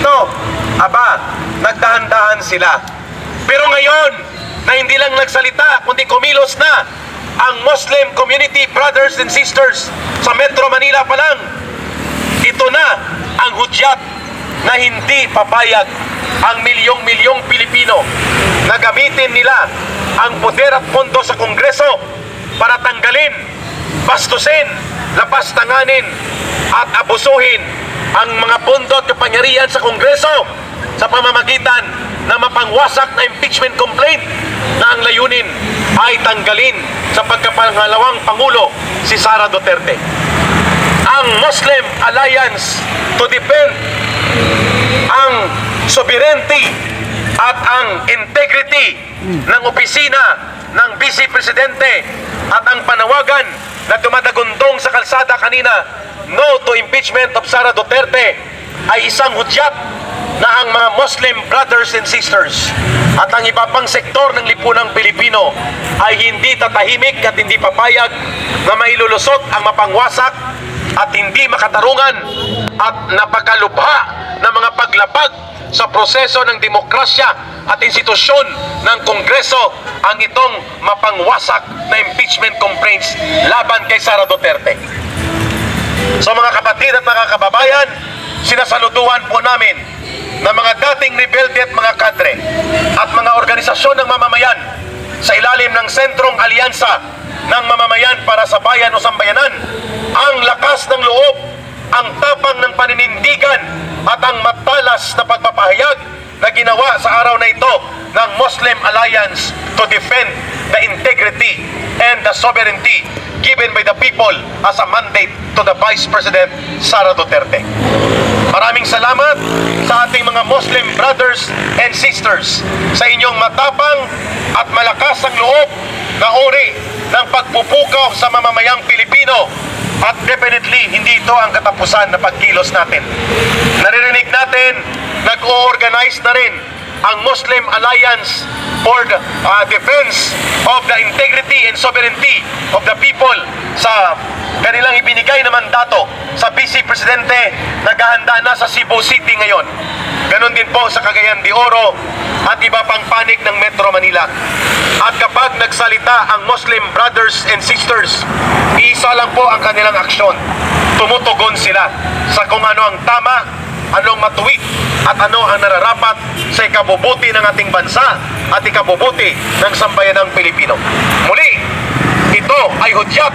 Kongreso, nagdahan-dahan sila. Pero ngayon, na hindi lang nagsalita, kundi kumilos na ang Muslim community brothers and sisters sa Metro Manila pa lang. Ito na ang hudyat na hindi papayag ang milyong-milyong Pilipino na gamitin nila ang poder at pondo sa Kongreso para tanggalin, bastusin, lapastanganin at abusuhin ang mga pondo at kapangyarihan sa Kongreso sa pamamagitan na mapangwasak na impeachment complaint na ang layunin ay tanggalin sa pagkapangalawang Pangulo si Sara Duterte. Ang Muslim Alliance to Defend ang sovereignty at ang integrity ng opisina ng Vice Presidente at ang panawagan na dumadagundong sa kalsada kanina, no to impeachment of Sara Duterte, ay isang hudyat na ang mga Muslim brothers and sisters at ang iba pang sektor ng lipunang Pilipino ay hindi tatahimik at hindi papayag na mailulusot ang mapangwasak at hindi makatarungan at napakalubha na mga paglabag sa proseso ng demokrasya at institusyon ng Kongreso ang itong mapangwasak na impeachment complaints laban kay Sara Duterte. So mga kapatid at mga kababayan, sinasaluduhan po namin na mga dating rebelde at mga kadre at mga organisasyon ng mamamayan sa ilalim ng Sentrong Alyansa ng Mamamayan para sa Bayan o Sambayanan ang lakas ng loob, ang tapang ng paninindigan at ang matalas na pagpapahayag na ginawa sa araw na ito ng Muslim Alliance to Defend the Integrity and the Sovereignty given by the people as a mandate to the Vice President Sara Duterte. Maraming salamat sa ating mga Muslim brothers and sisters sa inyong matapang at malakas ang loob na uri ng pagpupukaw sa mamamayang Pilipino, at definitely hindi ito ang katapusan na pagkilos natin. Naririnig natin, nag-o-organize na rin ang Muslim Alliance for the Defense of the Integrity and Sovereignty of the People sa kanilang ibinigay na mandato sa Vice Presidente. Naghahanda na sa Cebu City ngayon. Ganon din po sa Cagayan de Oro at iba pang panig ng Metro Manila. At kapag nagsalita ang Muslim brothers and sisters, iisa lang po ang kanilang aksyon. Tumutugon sila sa kung ano ang tama, anong matuwid at ano ang nararapat sa ikabubuti ng ating bansa at ikabubuti ng sambayanang Pilipino. Muli, ito ay hudyat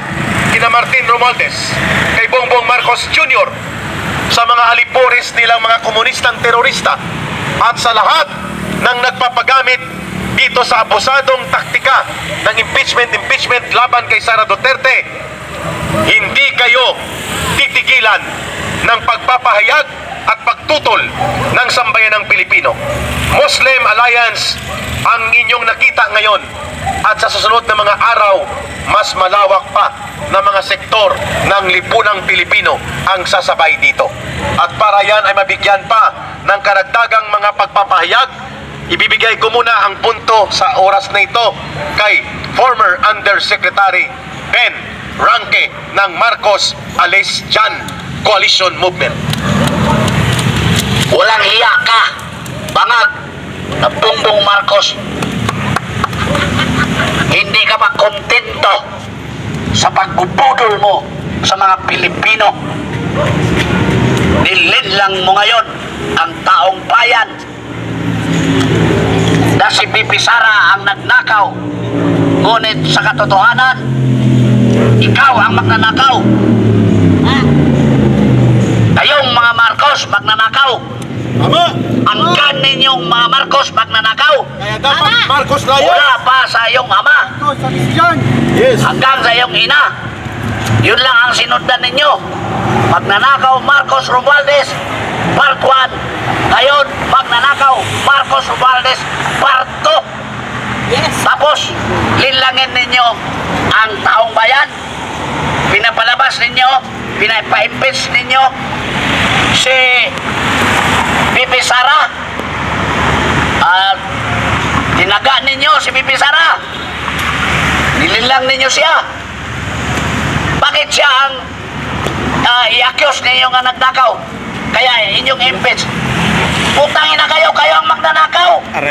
kina Martin Romualdez, kay Bongbong Marcos Jr., sa mga alipores nilang mga komunistang terorista at sa lahat ng nagpapagamit dito sa abusadong taktika ng impeachment laban kay Sara Duterte. Hindi kayo titigilan ng pagpapahayag at pagtutol ng sambayanang Pilipino. Muslim Alliance ang inyong nakita ngayon, at sa susunod na mga araw, mas malawak pa na mga sektor ng lipunang Pilipino ang sasabay dito. At para yan ay mabigyan pa ng karagdagang mga pagpapahayag, ibibigay ko muna ang punto sa oras na ito kay former Undersecretary Ben Ranque ng Marcos Alice Jan Coalition Movement. Walang hiya ka, bangag na Bongbong Marcos. Hindi ka ba kontento sa pagbubudol mo sa mga Pilipino? Nilinlang mo ngayon ang taong bayan na si Bibi Sara ang nagnakaw. Ngunit sa katotohanan, ikaw ang magnanakaw. Kayong mga Marcos magnanakaw. Tama! Hanggang ninyong mga Marcos magnanakaw. Kaya dapat Marcos Layas. Wala pa sa iyong ama. Yes. Hanggang sa iyong ina. Yun lang ang sinundan ninyo. Magnanakaw Marcos Romualdez Part 1. Ngayon, magnanakaw Marcos Romualdez Part 2. Yes. Tapos, linlangin ninyo ang taong bayan. Pinapalabas ninyo, pinapa-impeach ninyo si Bibi Sara. At tinaga ninyo si Bibi Sara. Nilinlang ninyo siya. Bakit siya ang i-accuse ninyo nga nagnakaw? Kaya inyong impeach.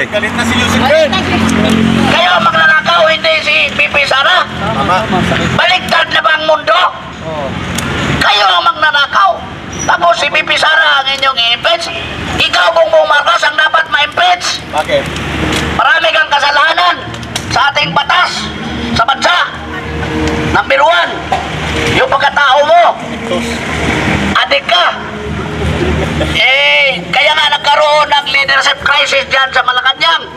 Galit na si Yusek Ben. Kayo ang magnanakaw, hindi si Pipi Sara. Tama. Baligtad na ba ang mundo? Kayo ang magnanakaw. Tapos si Pipi Sara ang inyong i-impeach. Ikaw, Bongbong Marcos, ang dapat ma-impeach. Bakit? Marami kang kasalanan sa ating batas, sa bansa. Number 1, yung pagkatao mo. Adik ka. Kaya nga nagkaroon ng leadership crisis dyan sa Malacanang.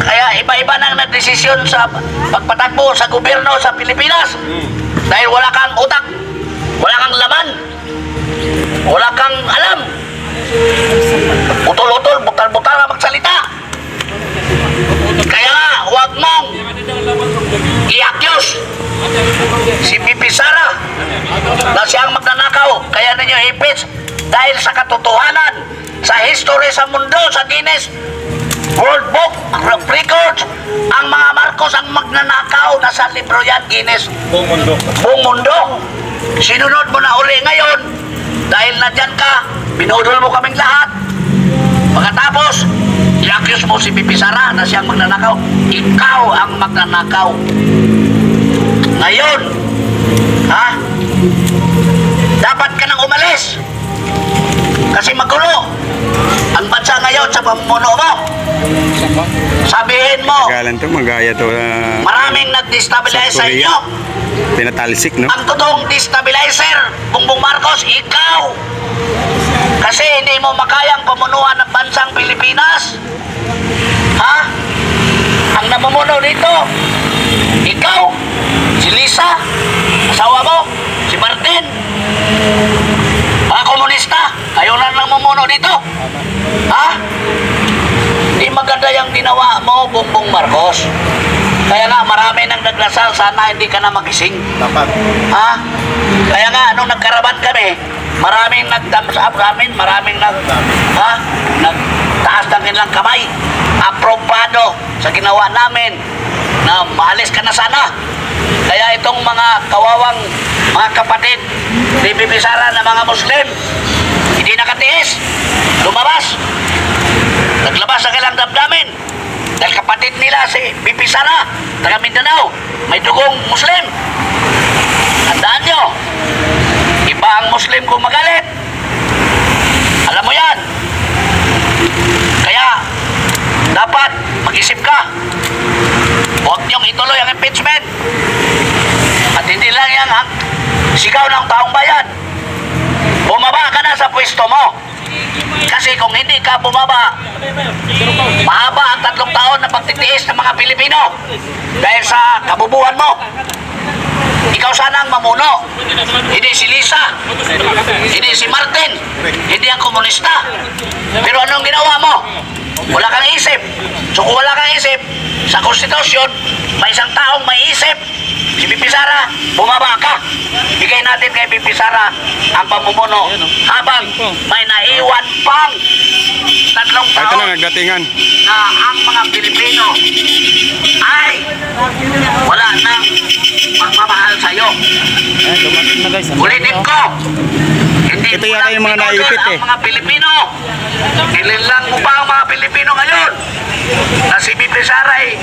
Kaya iba-iba nang nagdesisyon sa pagpatakbo sa gobyerno sa Pilipinas. Dahil wala kang utak, wala kang laman, wala kang alam. Utol-utol, butal-butal na magsalita. Kaya nga, huwag mong i-accuse si Pipi Sara na siyang magnanakaw. Kaya ninyo i-impeach dahil sa katotohanan, sa history sa mundo, sa Guinness World Book of Records, ang mga Marcos ang magnanakaw. Nasa libro yan, Guinness. Buong mundo. Buong mundo. Sinunod mo na uli ngayon dahil nandyan ka, binudol mo kaming lahat. Pagkatapos, i-accuse mo si Pipi Sara na siyang magnanakaw. Ikaw ang magnanakaw. Ngayon, dapat ka nang umalis. Kasi magulo ang bansa ngayon sa pamumuno mo. Sabihin mo, Tagalan to, magaya to. maraming nag-destabilize sa inyo. Pinatalsik, no? Ang totoong destabilizer, Bongbong Marcos, ikaw. Kasi hindi mo makayang pamunuan ng bansang Pilipinas. Ang namumuno dito, ikaw, si Lisa, asawa mo, si Martin, mga komunista, ayaw lang namumuno dito. Hindi maganda yung ginawa mo, Bongbong Marcos. Kaya nga, marami nang nagdasal, sana hindi ka na magising. Dapat. Kaya nga, nung nagkaraban kami, maraming nag-thumbs up sa amin, maraming nagtaas ng kanilang kamay. Aprobado sa ginawa namin na maalis ka na sana. Kaya itong mga kawawang mga kapatid ni Pipi Sara na mga Muslim, hindi nakatiis, lumabas. Naglabas sa kailang damdamin. Dahil kapatid nila si Pipi Sara, taga Mindanao, may dugong Muslim. Tandaan nyo, iba ang Muslim kung magalit. Alam mo yan. Kaya, dapat mag-isip ka. Huwag niyong ituloy ang impeachment. At hindi lang yan ang sigaw ng taong bayan. Bumaba ka na sa pwesto mo. Kasi kung hindi ka bumaba, mahaba ang 3 taon na pagtitiis ng mga Pilipino dahil sa kabubuhan mo. Ikaw sana ang mamuno, hindi si Lisa, hindi si Martin, hindi ang komunista. Pero anong ginawa mo? Wala kang isip. So kung wala kang isip, sa konstitusyon, may isang taong may isip. Si Pipi Sara, bumaba ka. Bigay natin kay Pipi Sara ang pamumuno habang may naiwan pang 3 Ito taon na, nagdatingan. na ang mga Pilipino ay wala nang magmamahal sa'yo. Ulitin ko, hindi Ito mo yata lang yung mga pinudol naipit, ang mga Pilipino. Inilang mo pa ang mga Pilipino ngayon na si Pipi Sara ay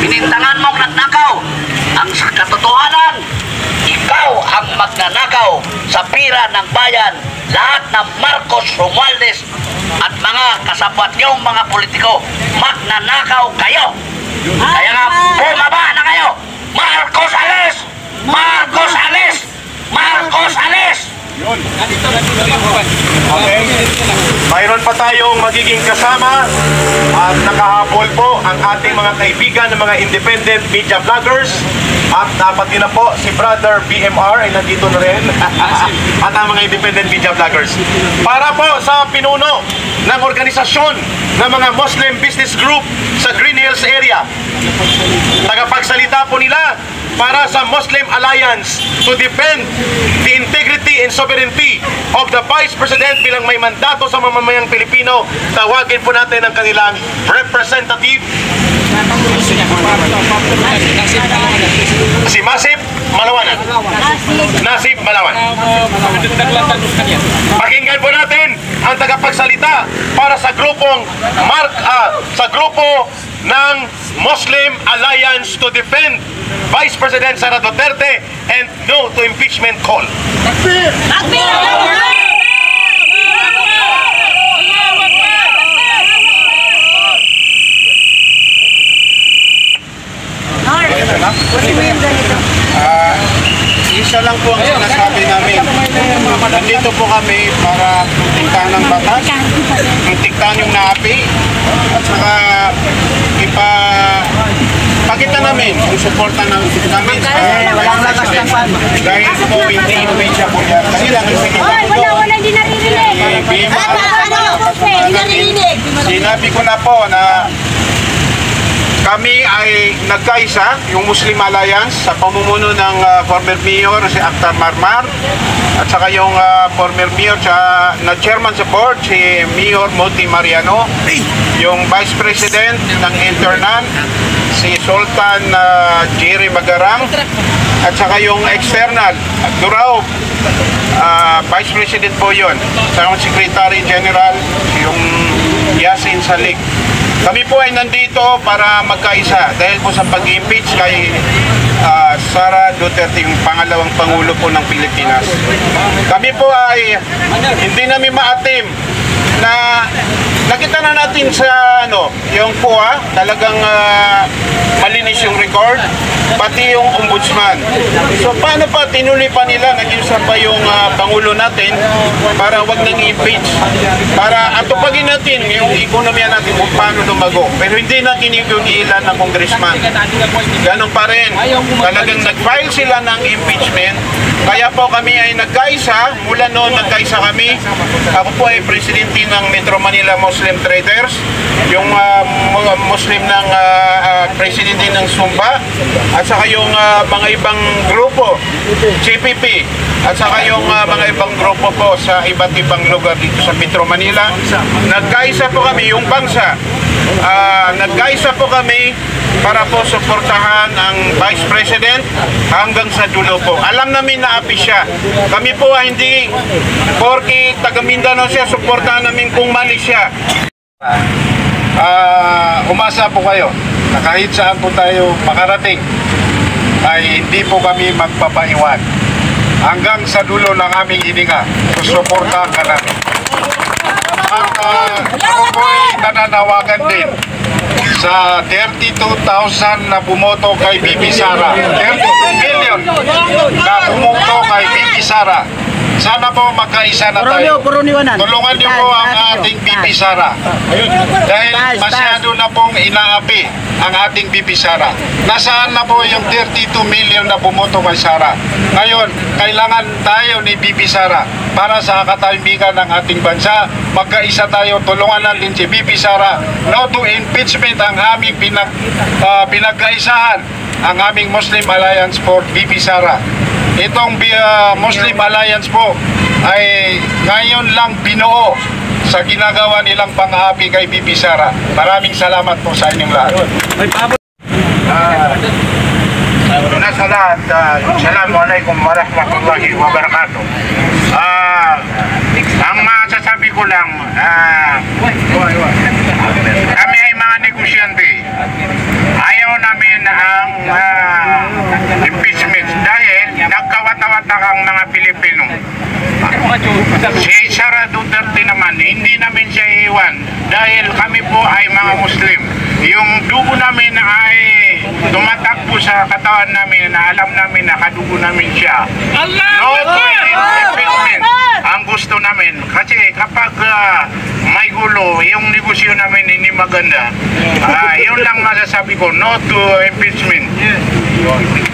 pinintangan mong nagnakaw. Ang katotohanan, ikaw ang magnanakaw sa pira ng bayan. Lahat ng Marcos, Romualdez at mga kasabwat niyong mga politiko, magnanakaw kayo. Kaya nga, bumaba na kayo. Marcos alis! Marcos alis! Marcos alis! Okay. Mayroon pa tayong magiging kasama at nakahabol po ang ating mga kaibigan ng mga independent media vloggers at dapat din na po si Brother BMR ay nandito na rin at ang mga independent media vloggers para po sa pinuno ng organisasyon ng mga Muslim Business Group sa Green Hills area. Tagapagsalita po nila para sa Muslim Alliance to defend the integrity and sovereignty of the Vice President bilang may mandato sa mamamayang Pilipino. Tawagin po natin ang kanilang representative, si Masip Malawanan. Nasib Malawan. Pakinggan po natin ang tagapagsalita para sa grupong sa grupo ng Muslim Alliance to Defend Vice President Sara Duterte and No to Impeachment Call. Isa lang po ang sinasabi namin. Nandito po kami para protektahan ng batas, protektahan yung naapi, at saka ipakita namin yung suporta namin sa President. Dahil po hindi impeachable yan. Kasi lang yung Wala, hindi naririnig. sinabi ko na po na kami ay nagkaisa, yung Muslim Alliance, sa pamumuno ng former mayor si Akhtar Marmar at saka yung former mayor na chairman sa board si Mayor Moti Mariano, yung vice president ng Internan si Sultan Jerry Magarang, at saka yung external Durao, vice president po yun, sa secretary general yung Yasin Salik. Kami po ay nandito para magkaisa dahil po sa pag-impeach kay Sara Duterte, yung pangalawang Pangulo po ng Pilipinas. Kami po ay hindi namin maatim na nakita na natin sa yung PUA, talagang malinis yung record, pati yung ombudsman. So paano pa tinuloy pa nila, nag-iusap pa yung Pangulo natin para wag nang impeach, para atupagin natin yung ekonomiya natin kung paano lumago. Pero hindi natin yung ilan ng congressman. Ganun pa rin, talagang nag-file sila ng impeachment. Kaya po kami ay nagkaisa, mula noon nagkaisa kami. Ako po ay presidente ng Metro Manila Muslim Traders, yung Muslim ng presidente ng Sumba, at saka yung mga ibang grupo, CPP, at saka yung mga ibang grupo po sa iba't ibang lugar dito sa Metro Manila. Nagkaisa po kami, yung bangsa, nagkaisa po kami para po suportahan ang Vice President hanggang sa dulo po. Alam namin na api siya. Kami po ay hindi porki taga Mindanao siya, suportahan namin kung mali siya. Umasa po kayo na kahit saan po tayo makarating ay hindi po kami magpapaiwan. Hanggang sa dulo ng aming hininga, susuportahan ka namin. At ako po ay nananawagan din sa 32,000 na bumoto kay Bibi Sara, 32 million na bumoto kay Bibi Sara. Sana po magkaisa na tayo. Tulungan niyo po ang ating Bibi Sara. Dahil masyado na pong inaapi ang ating Bibi Sara. Nasaan na po yung 32 million na bumoto kay Sara? Ngayon, kailangan tayo ni Bibi Sara para sa katahimikan ng ating bansa. Magkaisa tayo, tulungan natin si Bibi Sara. No to impeachment ang aming pinagkaisahan, ang aming Muslim Alliance for Bibi Sara. Itong Muslim Alliance po ay ngayon lang binuo sa ginagawa nilang pang-aapi kay Bibi Sara. Maraming salamat po sa inyong lahat. Una sa lahat, Assalamualaikum warahmatullahi wabarakatuh. Ang masasabi ko lang, kami ay mga negosyante. Ayaw namin ang impeachment dahil nagkawata-wata kang mga Pilipino. Si Sara Duterte naman, hindi namin siya iiwan dahil kami po ay mga Muslim. Yung dugo namin ay tumatakbo sa katawan namin na alam namin na kadugo namin siya. No to impeachment ang gusto namin. Kasi kapag may gulo, yung negosyo namin hindi maganda. Yun lang masasabi ko, no to impeachment.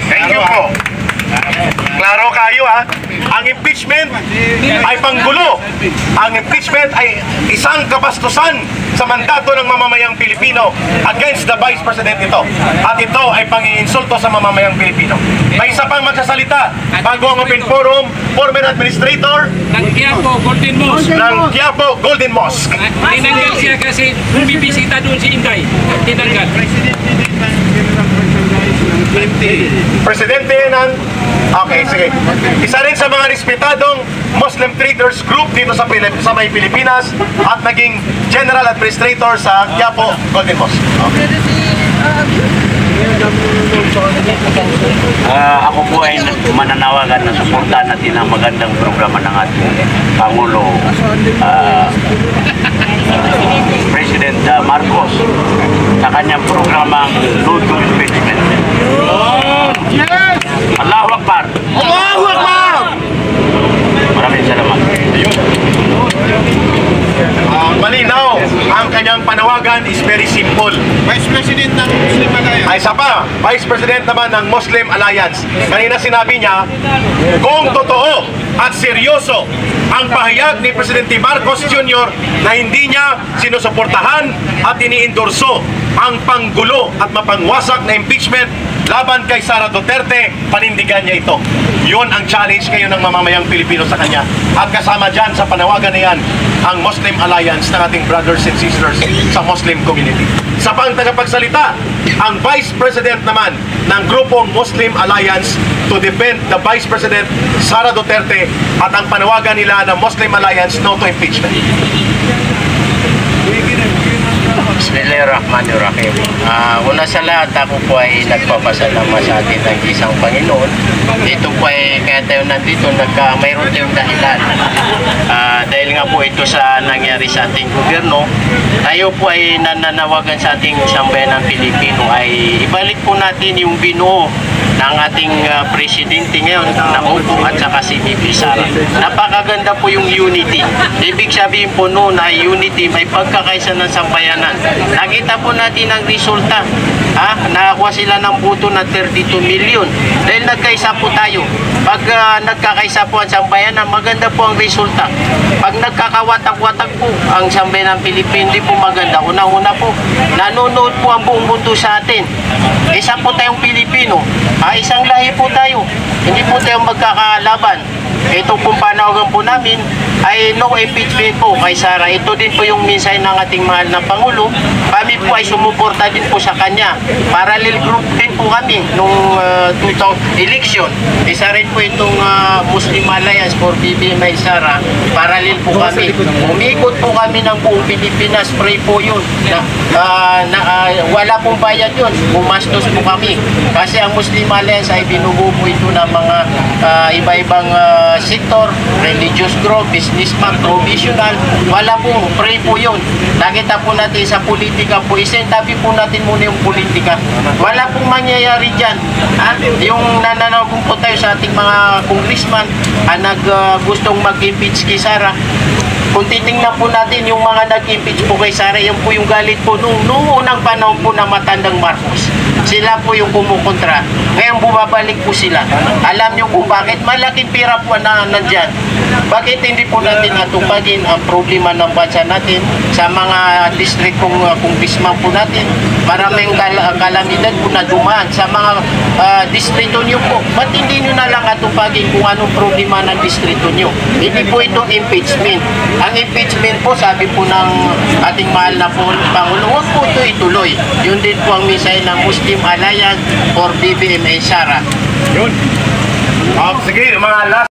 Thank you po. Klaro kayo ha, ang impeachment ay panggulo. Ang impeachment ay isang kabastusan sa mandato ng mamamayang Pilipino against the Vice President ito. At ito ay pang-iinsulto sa mamamayang Pilipino. May isa pang magsasalita bago ang open forum, former administrator ng Quiapo Golden Mosque. ng Quiapo Golden Mosque. Tinanggal siya kasi bumibisita doon si Inday. Tinanggal. presidente ng... Okay, sige. Isa rin sa mga respetadong Muslim Traders Group dito sa may Pilipinas at naging General Administrator sa Quiapo Golden Mosque. Ako po ay mananawagan na suportahan natin ang magandang programa ng ating Pangulo President Marcos sa kanyang programang No to Impeachment. Allahu Akbar! Allahu Akbar! Maraming salamat. Malinaw, ang kanyang panawagan is very simple. Vice President ng Muslim Alliance. Ay isa pa, Vice President naman ng Muslim Alliance. Kanina sinabi niya, kung totoo at seryoso ang pahayag ni Presidente Marcos Jr. na hindi niya sinusuportahan at iniendorso ang panggulo at mapangwasak na impeachment laban kay Sara Duterte, panindigan niya ito. Yun ang challenge ngayon ng mamamayang Pilipino sa kanya. At kasama dyan sa panawagan na yan, ang Muslim Alliance ng ating brothers and sisters sa Muslim community. Sa pang tagapagsalita, ang Vice President naman ng grupong Muslim Alliance to defend the Vice President Sara Duterte at ang panawagan nila ng Muslim Alliance no to impeachment. Bismillahirrahmanirrahim. Una sa lahat, ako po ay nagpapasalamat sa atin ng isang Panginoon. Ito po ay kaya tayo nandito, mayroon tayong dahilan. Dahil nga po ito sa nangyari sa ating gobyerno, tayo po ay nananawagan sa ating sambayan ng Pilipino ay ibalik po natin yung binuo ng ating presidente ngayon na Upo at saka si Bibi Sara. Napakaganda po yung unity. Ibig sabihin po noon ay unity, may pagkakaisa ng sambayanan. Nakita po natin ang resulta. Nakakuha sila ng boto na 32 million. Dahil nagkaisa po tayo. Pag nagkakaisa po ang sambayanan, maganda po ang resulta. Pag nagkakawatak-watak po ang sambayanan ng Pilipino, hindi po maganda. Una-una po, nanonood po ang buong mundo sa atin. Isa po tayong Pilipino. Isang lahi po tayo. Hindi po tayo magkakalaban. Ito pong panawagan po namin ay no impeachment po kay Sara. Ito din po yung mensahe ng ating mahal na Pangulo. Kami po ay sumuporta din po sa kanya. Parallel group din po kami nung 2000 election. Isa rin po itong Muslim Alliance for BBM Sara. Parallel po kami. Umikot po kami ng buong Pilipinas. Pray po yun. Wala pong bayad yun. Bumastos po kami. Kasi ang Muslim Alliance ay binubuo po ito ng mga iba-ibang sektor, religious group, businessman, provisional. Wala po, pray po yun. Nakita po natin sa politika po, isentabi po natin muna yung politika. Wala pong mangyayari dyan. Yung nananawag po tayo sa ating mga congressman gustong mag-impeach kay Sara. Kung titingnan po natin yung mga nag-impeach po kay Sara, yung po yung galit po nung unang panahon po na matandang Marcos. Sila po yung kumukontra. Ngayon bumabalik po sila. Alam nyo kung bakit? Malaking pira po na nandyan. Bakit hindi po natin natupagin ang problema ng bansa natin sa mga district congressman po natin? Maraming kalamidad po na dumaan sa mga distrito nyo po. Ba't hindi nyo na lang natupagin kung anong problema ng distrito nyo? Hindi po itong impeachment. Ang impeachment po, sabi po ng ating mahal na Pangulo, huwag po ito ituloy. Yun din po ang mensahe ng Muslim Alliance for BBM Sara. Yun. Sige, mga last